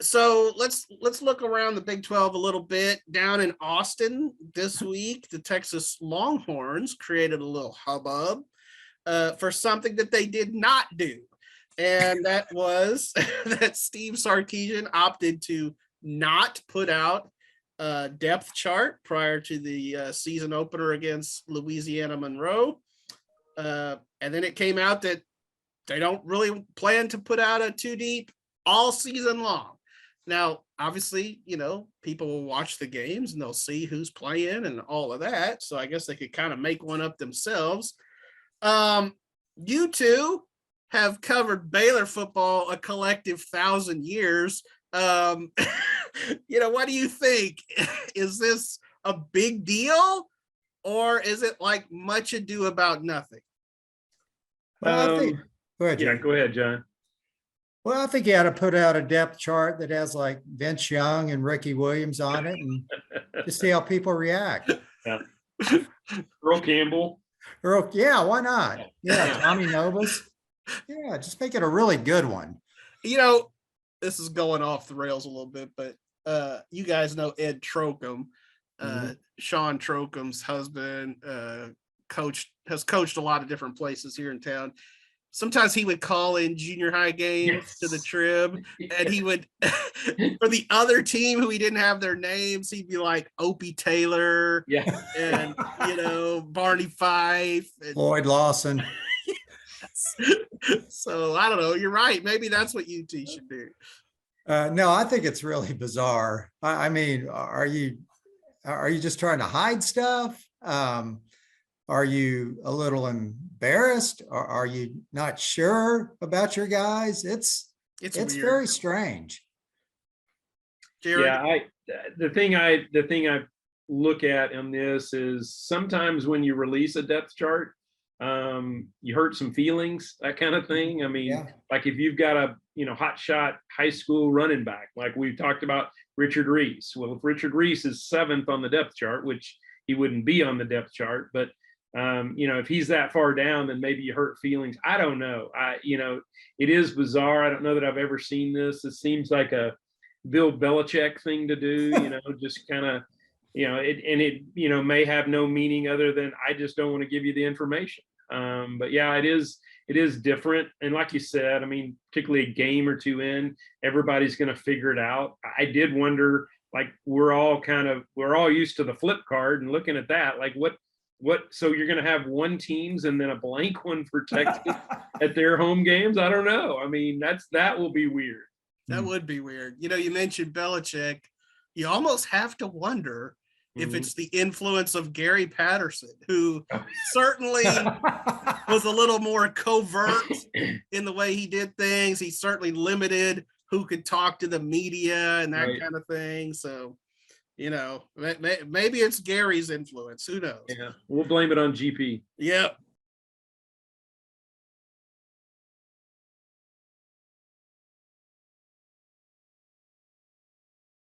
So let's look around the Big 12 a little bit. Down in Austin this week, the Texas Longhorns created a little hubbub for something that they did not do. And that was that Steve Sarkisian opted to not put out a depth chart prior to the season opener against Louisiana-Monroe. And then it came out that they don't really plan to put out a two deep all season long. Now, obviously, people will watch the games and they'll see who's playing and all of that. So I guess they could kind of make one up themselves. You two have covered Baylor football a collective 1,000 years. What do you think? Is this a big deal, or is it like much ado about nothing? Well, I think, go ahead, John. Go ahead, John. Well, I think you ought to put out a depth chart that has like Vince Young and Ricky Williams on it, and just see how people react. Yeah. Earl Campbell. Yeah, why not? Yeah, Tommy Novus. Yeah, just make it a really good one. This is going off the rails a little bit, but you guys know Ed Trocum, Sean Trocum's husband, has coached a lot of different places here in town. Sometimes he would call in junior high games to the Trib, and he would, for the other team who he didn't have their names, he'd be like Opie Taylor, and Barney Fife, and Lloyd Lawson. So I don't know. You're right. Maybe that's what UT should do. No, I think it's really bizarre. I mean, are you just trying to hide stuff? Are you a little embarrassed? Or are you not sure about your guys? It's very strange. Jared? Yeah, the thing I look at in this is sometimes when you release a depth chart, you hurt some feelings, that kind of thing. I mean, like if you've got a hot shot high school running back, like we talked about Richard Reese. Well, if Richard Reese is 7th on the depth chart, which he wouldn't be on the depth chart, but if he's that far down, then maybe you hurt feelings. I don't know. It is bizarre. I don't know that I've ever seen this. It seems like a Bill Belichick thing to do, just kind of, it may have no meaning other than I just don't want to give you the information. But yeah, it is different. And like you said, I mean, particularly a game or two in, everybody's going to figure it out. I did wonder, like, we're all used to the flip card and looking at that, like so you're going to have one teams and then a blank one for Texas at their home games. I don't know. I mean, that will be weird. That would be weird. You mentioned Belichick. You almost have to wonder if it's the influence of Gary Patterson, who certainly was a little more covert in the way he did things. He certainly limited who could talk to the media and that kind of thing. So, maybe it's Gary's influence. Who knows? Yeah, we'll blame it on GP. Yep.